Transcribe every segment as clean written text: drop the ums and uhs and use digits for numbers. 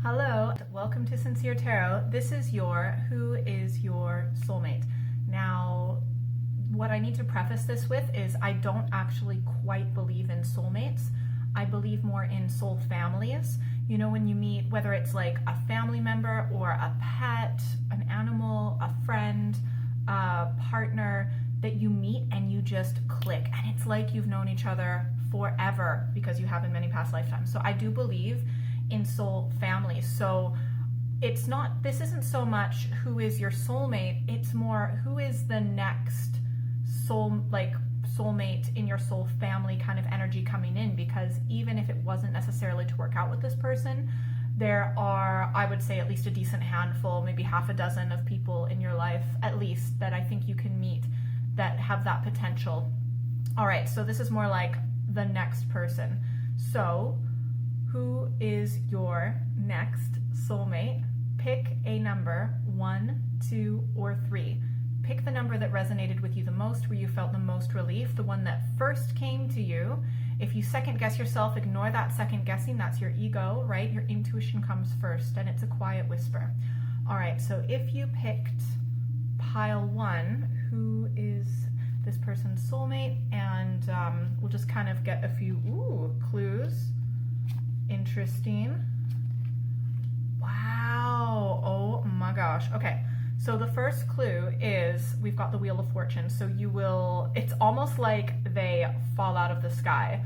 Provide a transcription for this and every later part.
Hello, welcome to Sincere Tarot. This is your Who is Your Soulmate? Now, what I need to preface this with is I don't actually quite believe in soulmates. I believe more in soul families. You know, when you meet, whether it's like a family member or a pet, an animal, a friend, a partner, that you meet and you just click. And it's like you've known each other forever because you have in many past lifetimes. So I do believe in soul families. So this isn't so much who is your soulmate, it's more who is the next soulmate in your soul family kind of energy coming in, because even if it wasn't necessarily to work out with this person, there are, I would say, at least a decent handful, maybe half a dozen of people in your life at least that I think you can meet that have that potential. All right, so this is more like the next person. So who is your next soulmate? Pick a number, 1, 2, or 3. Pick the number that resonated with you the most, where you felt the most relief, the one that first came to you. If you second guess yourself, ignore that second guessing. That's your ego, right? Your intuition comes first, and it's a quiet whisper. All right, so if you picked pile 1, who is this person's soulmate? And we'll just kind of get a few clues. Interesting. Wow. Oh my gosh. Okay. So the first clue is we've got the Wheel of Fortune. So it's almost like they fall out of the sky.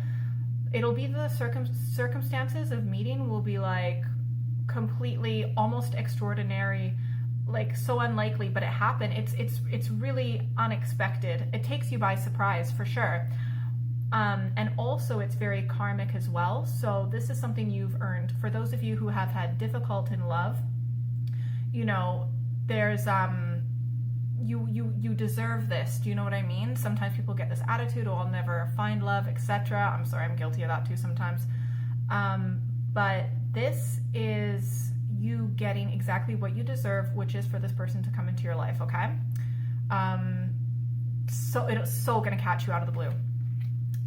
It'll be the circumstances of meeting will be like completely almost extraordinary, like so unlikely, but it happened. It's really unexpected. It takes you by surprise for sure. And also it's very karmic as well. So this is something you've earned. For those of you who have had difficult in love, you know, there's, you deserve this. Do you know what I mean? Sometimes people get this attitude, oh, I'll never find love, etc. I'm sorry, I'm guilty of that too sometimes. But this is you getting exactly what you deserve, which is for this person to come into your life, okay? So it's so gonna catch you out of the blue.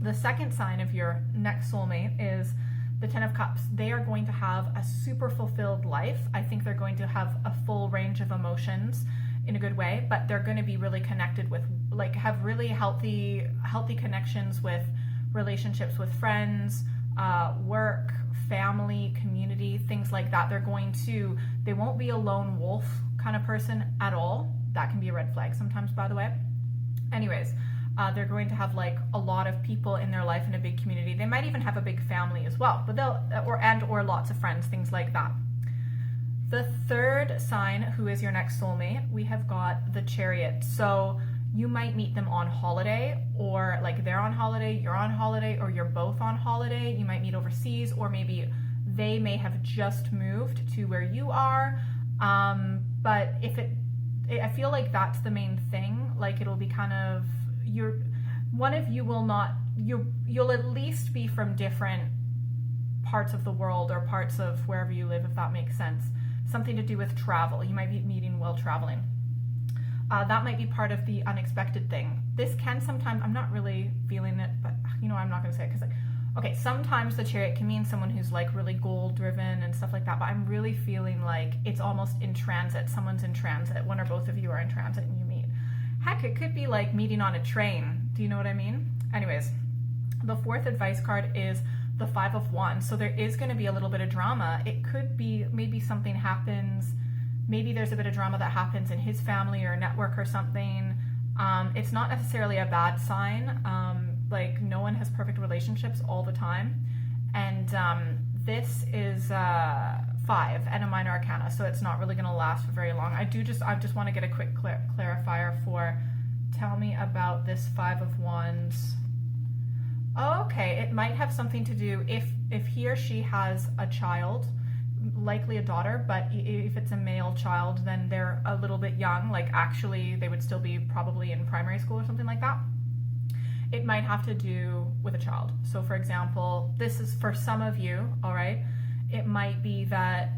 The second sign of your next soulmate is the 10 of Cups. They are going to have a super fulfilled life. I think they're going to have a full range of emotions in a good way, but they're going to be really connected with, like, have really healthy connections with relationships with friends, work, family, community, things like that. They won't be a lone wolf kind of person at all. That can be a red flag sometimes, by the way. Anyways, they're going to have like a lot of people in their life in a big community. They might even have a big family as well, but or lots of friends, things like that. The third sign, who is your next soulmate, we have got the Chariot. So you might meet them on holiday, or like they're on holiday, you're on holiday, or you're both on holiday. You might meet overseas, or maybe they may have just moved to where you are. But I feel like that's the main thing. Like it'll be kind of, one of you will not, you'll at least be from different parts of the world or parts of wherever you live, if that makes sense. Something to do with travel. You might be meeting while traveling. That might be part of the unexpected thing. This can sometimes, I'm not really feeling it, but you know, I'm not gonna say it because okay, sometimes the Chariot can mean someone who's like really goal driven and stuff like that, but I'm really feeling like it's almost in transit. Someone's in transit. One or both of you are in transit and you meet. Heck, it could be like meeting on a train. Do you know what I mean? Anyways, the fourth advice card is the 5 of Wands. So there is going to be a little bit of drama. It could be maybe something happens. Maybe there's a bit of drama that happens in his family or network or something. It's not necessarily a bad sign. Like no one has perfect relationships all the time. And this is 5 and a minor arcana, so it's not really going to last for very long. I just want to get a quick clarifier for, tell me about this 5 of Wands. Okay, it might have something to do, if he or she has a child, likely a daughter, but if it's a male child, then they're a little bit young, like actually they would still be probably in primary school or something like that. It might have to do with a child. So for example, this is for some of you, all right? It might be that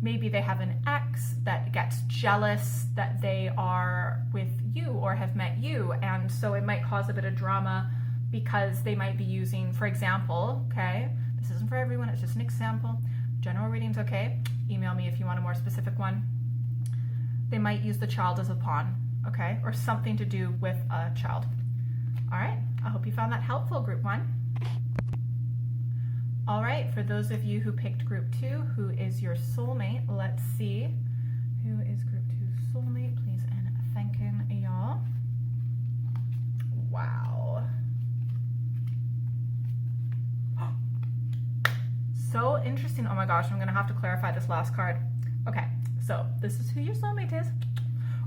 maybe they have an ex that gets jealous that they are with you or have met you, and so it might cause a bit of drama because they might be using, for example, okay, this isn't for everyone, it's just an example, General reading's okay. Email me if you want a more specific one. They might use the child as a pawn, okay? Or something to do with a child. All right, I hope you found that helpful, group 1. All right, for those of you who picked group 2, who is your soulmate? Let's see. Who is group 2 soulmate? Please and thanking y'all. Wow. So interesting. Oh my gosh, I'm gonna have to clarify this last card. Okay, so this is who your soulmate is,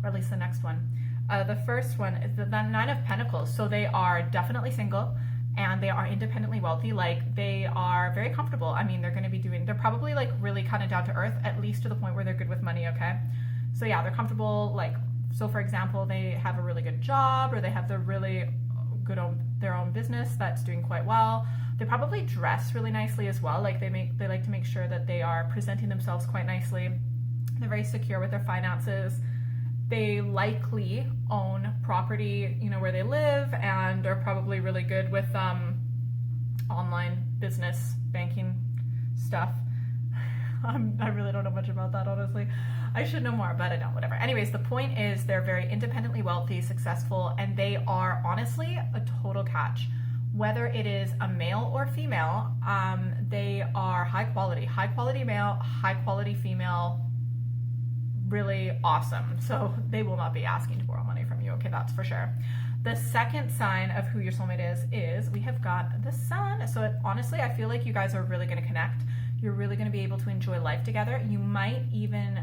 or at least the next one. The first one is the 9 of Pentacles. So they are definitely single and they are independently wealthy. Like, they are very comfortable. I mean, they're probably like really kind of down to earth, at least to the point where they're good with money, okay? So yeah, they're comfortable. Like, so for example, they have a really good job, or they have their own business that's doing quite well. They probably dress really nicely as well. Like, they like to make sure that they are presenting themselves quite nicely. They're very secure with their finances. They likely own property, where they live, and are probably really good with online business, banking stuff. I really don't know much about that, honestly. I should know more, but I don't, whatever. Anyways, the point is they're very independently wealthy, successful, and they are honestly a total catch. Whether it is a male or female, they are high quality male, high quality female, really awesome. So they will not be asking to borrow money from you, okay, that's for sure. The second sign of who your soulmate is we have got the Sun. So honestly, I feel like you guys are really going to connect. You're really going to be able to enjoy life together. You might even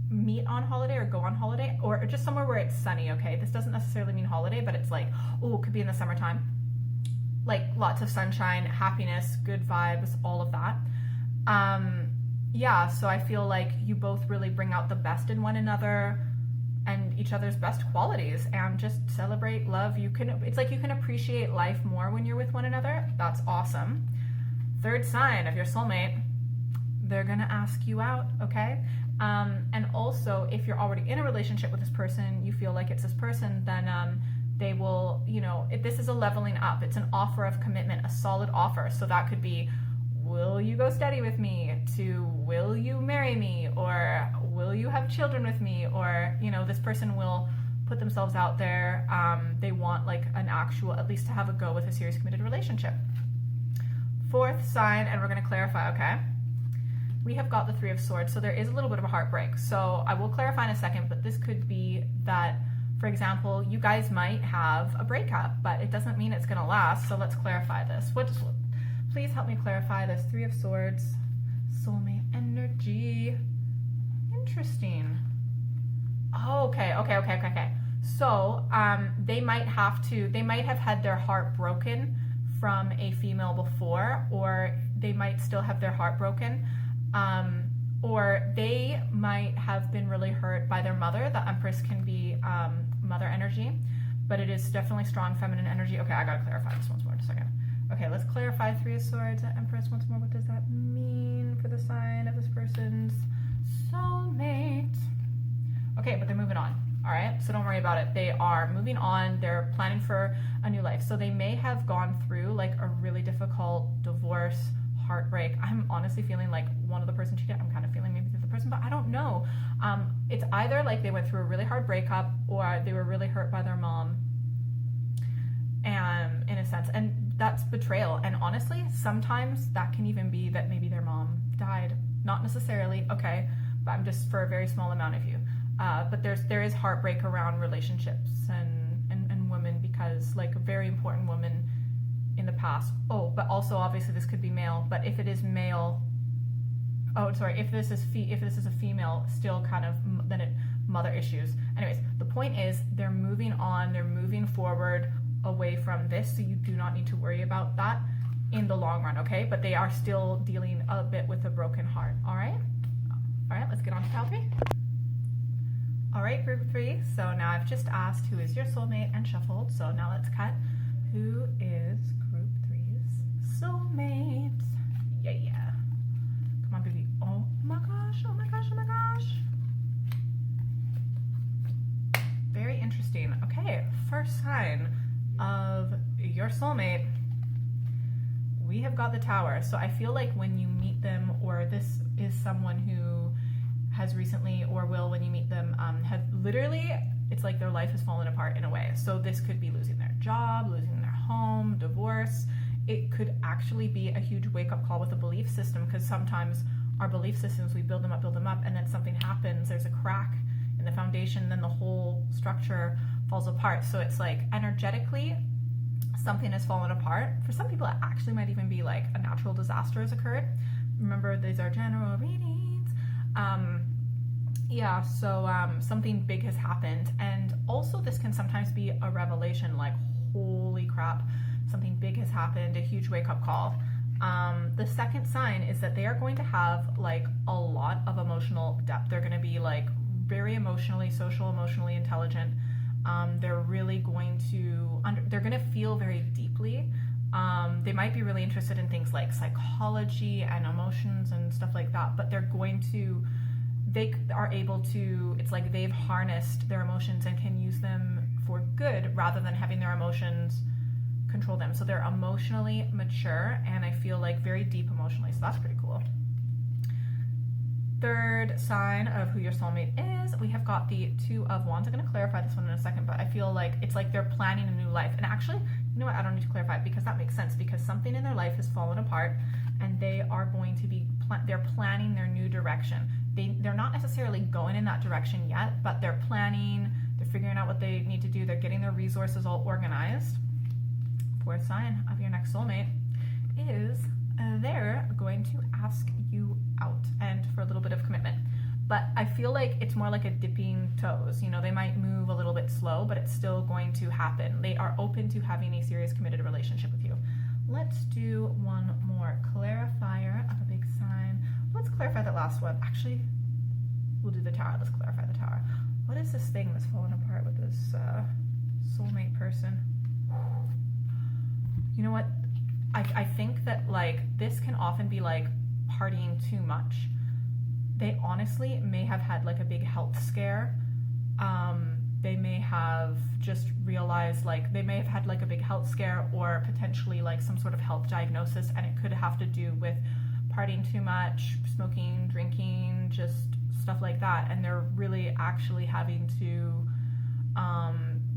meet on holiday or go on holiday, or just somewhere where it's sunny, okay? This doesn't necessarily mean holiday, but it's like, oh, it could be in the summertime. Like, lots of sunshine, happiness, good vibes, all of that. Yeah, so I feel like you both really bring out the best in one another and each other's best qualities, and just celebrate love. It's like you can appreciate life more when you're with one another. That's awesome. Third sign of your soulmate, they're gonna ask you out, okay? And also, if you're already in a relationship with this person, you feel like it's this person, then they will, if this is a leveling up, it's an offer of commitment, a solid offer. So that could be, will you go steady with me, to will you marry me, or will you have children with me, or this person will put themselves out there. They want like an actual, at least to have a go with a serious committed relationship. Fourth sign, and we're going to clarify, okay? We have got the 3 of Swords, so there is a little bit of a heartbreak. So I will clarify in a second, but this could be that, for example, you guys might have a breakup, but it doesn't mean it's going to last. So let's clarify this. Please help me clarify this 3 of Swords, soulmate energy. Interesting. Oh, okay. So they might have had their heart broken from a female before, or they might still have their heart broken, or they might have been really hurt by their mother. The Empress can be mother energy, but it is definitely strong feminine energy. Okay, I gotta clarify this once more in a second. Okay, let's clarify 3 of Swords, Empress once more. What does that mean for the sign of this person's soulmate? Okay, but they're moving on, all right? So don't worry about it. They are moving on. They're planning for a new life. So they may have gone through like a really difficult divorce, heartbreak. I'm honestly feeling like one of the person cheated. I'm kind of feeling maybe the other person, but I don't know. It's either like they went through a really hard breakup, or they were really hurt by their mom, and in a sense, and that's betrayal. And honestly, sometimes that can even be that maybe their mom died. Not necessarily, okay, but I'm just for a very small amount of you. But there is heartbreak around relationships and women, because like a very important woman in the past. Oh, but also obviously this could be male, but if it is male, if this is a female, still kind of then it mother issues. Anyways, the point is they're moving on, they're moving forward away from this, so you do not need to worry about that in the long run, okay? But they are still dealing a bit with a broken heart. All right, let's get on to pile 3. All right, group 3. So now I've just asked who is your soulmate and shuffled. So now let's cut. Who is group 3's soulmate? Yeah. Come on, baby. Oh my gosh. Very interesting. Okay, first sign of your soulmate. We have have got the Tower. So I feel like when you meet them, or this is someone who has recently or will, when you meet them, have literally, it's like their life has fallen apart in a way. So this could be losing their job, losing their home, divorce. It could actually be a huge wake-up call with a belief system, because sometimes our belief systems, we build them up, and then something happens, there's a crack in the foundation, then the whole structure falls apart. So it's like energetically, something has fallen apart. For some people, it actually might even be like a natural disaster has occurred. Remember, these are general readings. Something big has happened. And also this can sometimes be a revelation, like, holy crap, something big has happened, a huge wake-up call. The second sign is that they are going to have like a lot of emotional depth. They're going to be like very emotionally, social, emotionally intelligent. They're really going to, they're going to feel very deeply. They might be really interested in things like psychology and emotions and stuff like that, but they are able to, it's like they've harnessed their emotions and can use them for good rather than having their emotions control them. So they're emotionally mature, and I feel like very deep emotionally. So that's pretty cool. Third sign of who your soulmate is, we have got the Two of Wands. I'm going to clarify this one in a second, but I feel like it's like they're planning a new life. And actually, you know what? I don't need to clarify it, because that makes sense, because something in their life has fallen apart, and they are going to be, they're planning their new direction. They're not necessarily going in that direction yet, but they're planning, they're figuring out what they need to do, they're getting their resources all organized. Fourth sign of your next soulmate is they're going to ask you out, and for a little bit of commitment. But I feel like it's more like a dipping toes. You know, they might move a little bit slow, but it's still going to happen. They are open to having a serious committed relationship with you. Let's do one more clarifier of a big sign. Let's clarify that last one. Actually, we'll do the Tower. Let's clarify the Tower. What is this thing that's falling apart with this soulmate person? You know what? I think that like this can often be like partying too much. They honestly may have had like a big health scare. They may have just realized, like, they may have had like a big health scare, or potentially like some sort of health diagnosis, and it could have to do with partying too much, smoking, drinking, just stuff like that. And they're really actually having to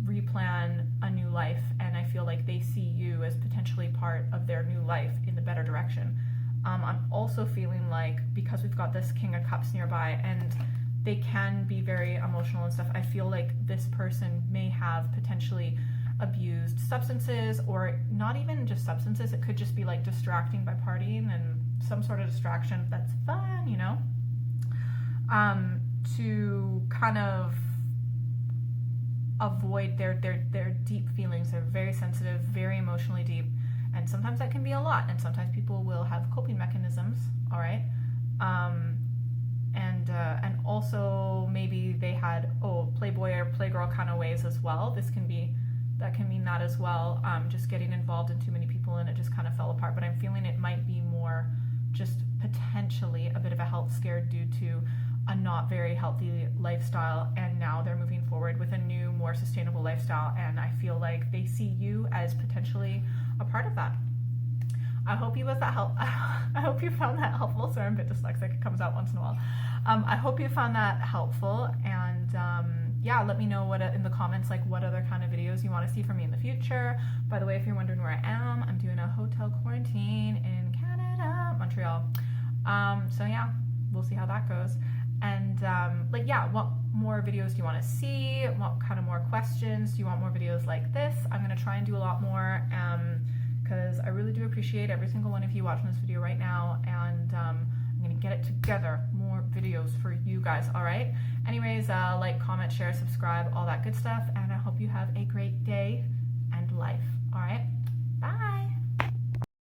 replan a new life, and I feel like they see you as potentially part of their new life in the better direction. I'm also feeling like, because we've got this King of Cups nearby, and they can be very emotional and stuff, I feel like this person may have potentially abused substances, or not even just substances, it could just be like distracting by partying, and some sort of distraction that's fun, you know, to kind of avoid their deep feelings. They're very sensitive, very emotionally deep, and sometimes that can be a lot, and sometimes people will have coping mechanisms, all right? And also maybe they had playboy or playgirl kind of ways as well. That can mean that as well, just getting involved in too many people and it just kind of fell apart. But I'm feeling it might be more just potentially a bit of a health scare due to a not very healthy lifestyle, and now they're moving forward with a new, more sustainable lifestyle, and I feel like they see you as potentially a part of that. I hope you found that helpful. Sorry, I'm a bit dyslexic, it comes out once in a while. I hope you found that helpful, and yeah, let me know what in the comments, like what other kind of videos you want to see from me in the future. By the way, if you're wondering where I am, I'm doing a hotel quarantine in Canada, Montreal. So yeah, we'll see how that goes. And what more videos do you want to see? What kind of more questions? Do you want more videos like this? I'm going to try and do a lot more, because I really do appreciate every single one of you watching this video right now, and I'm going to get it together, more videos for you guys, all right? Anyways, like, comment, share, subscribe, all that good stuff, and I hope you have a great day and life, all right? Bye!